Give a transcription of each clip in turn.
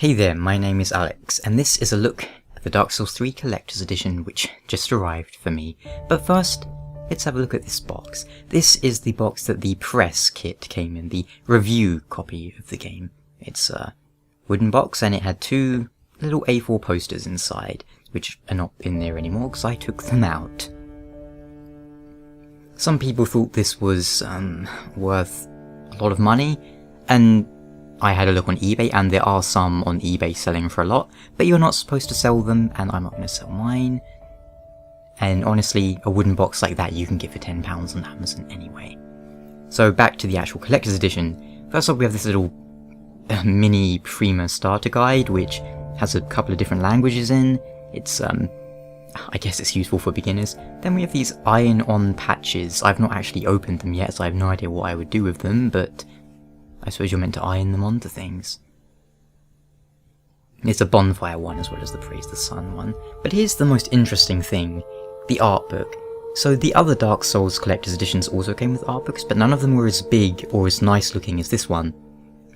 Hey there, my name is Alex, and this is a look at the Dark Souls 3 Collector's Edition which just arrived for me. But first, let's have a look at this box. This is the box that the press kit came in, the review copy of the game. It's a wooden box and it had two little A4 posters inside, which are not in there anymore because I took them out. Some people thought this was worth a lot of money, and I had a look on eBay, and there are some on eBay selling for a lot, but you're not supposed to sell them, and I'm not going to sell mine. And honestly, a wooden box like that you can get for £10 on Amazon anyway. So back to the actual collector's edition. First off, we have this little mini Prima starter guide, which has a couple of different languages in. It's I guess it's useful for beginners. Then we have these iron-on patches. I've not actually opened them yet, so I have no idea what I would do with them, but I suppose you're meant to iron them onto things. It's a bonfire one as well as the Praise the Sun one. But here's the most interesting thing, the art book. So the other Dark Souls Collector's Editions also came with art books, but none of them were as big or as nice looking as this one.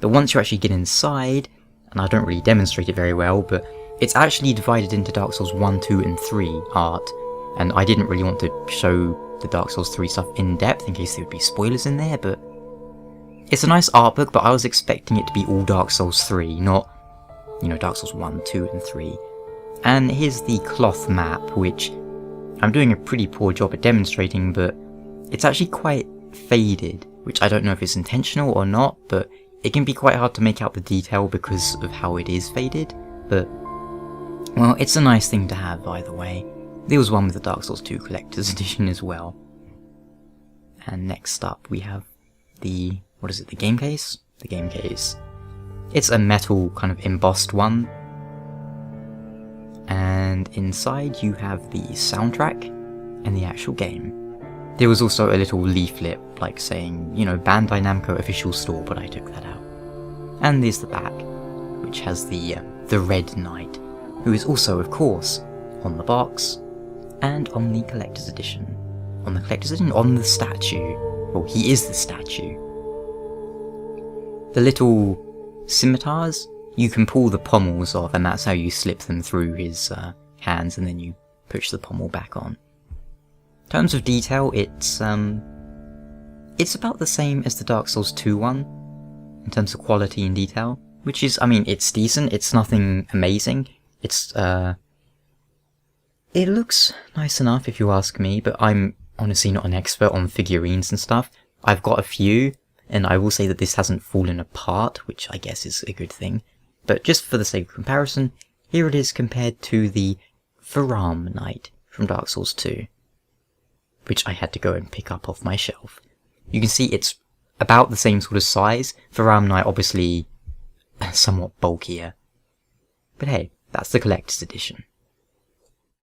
But once you actually get inside, and I don't really demonstrate it very well, but it's actually divided into Dark Souls 1, 2 and 3 art, and I didn't really want to show the Dark Souls 3 stuff in depth in case there would be spoilers in there, but it's a nice art book, but I was expecting it to be all Dark Souls 3, not, you know, Dark Souls 1, 2 and 3. And here's the cloth map, which I'm doing a pretty poor job at demonstrating, but it's actually quite faded, which I don't know if it's intentional or not, but it can be quite hard to make out the detail because of how it is faded, but well, it's a nice thing to have either way. There was one with the Dark Souls 2 Collector's Edition as well. And next up we have the, what is it, the game case? The game case. It's a metal kind of embossed one. And inside you have the soundtrack and the actual game. There was also a little leaflet, like saying, you know, Bandai Namco official store, but I took that out. And there's the back, which has the Red Knight, who is also, of course, on the box, and on the Collector's Edition. On the Collector's Edition? On the statue. Well, he is the statue. The little scimitars, you can pull the pommels off, and that's how you slip them through his hands, and then you push the pommel back on. In terms of detail, it's about the same as the Dark Souls 2 one, in terms of quality and detail, which is, I mean, it's decent, it's nothing amazing. It's, it looks nice enough if you ask me, but I'm honestly not an expert on figurines and stuff. I've got a few, and I will say that this hasn't fallen apart, which I guess is a good thing. But just for the sake of comparison, here it is compared to the Wherein Knight from Dark Souls 2, which I had to go and pick up off my shelf. You can see it's about the same sort of size. Wherein Knight obviously somewhat bulkier. But hey, that's the Collector's Edition.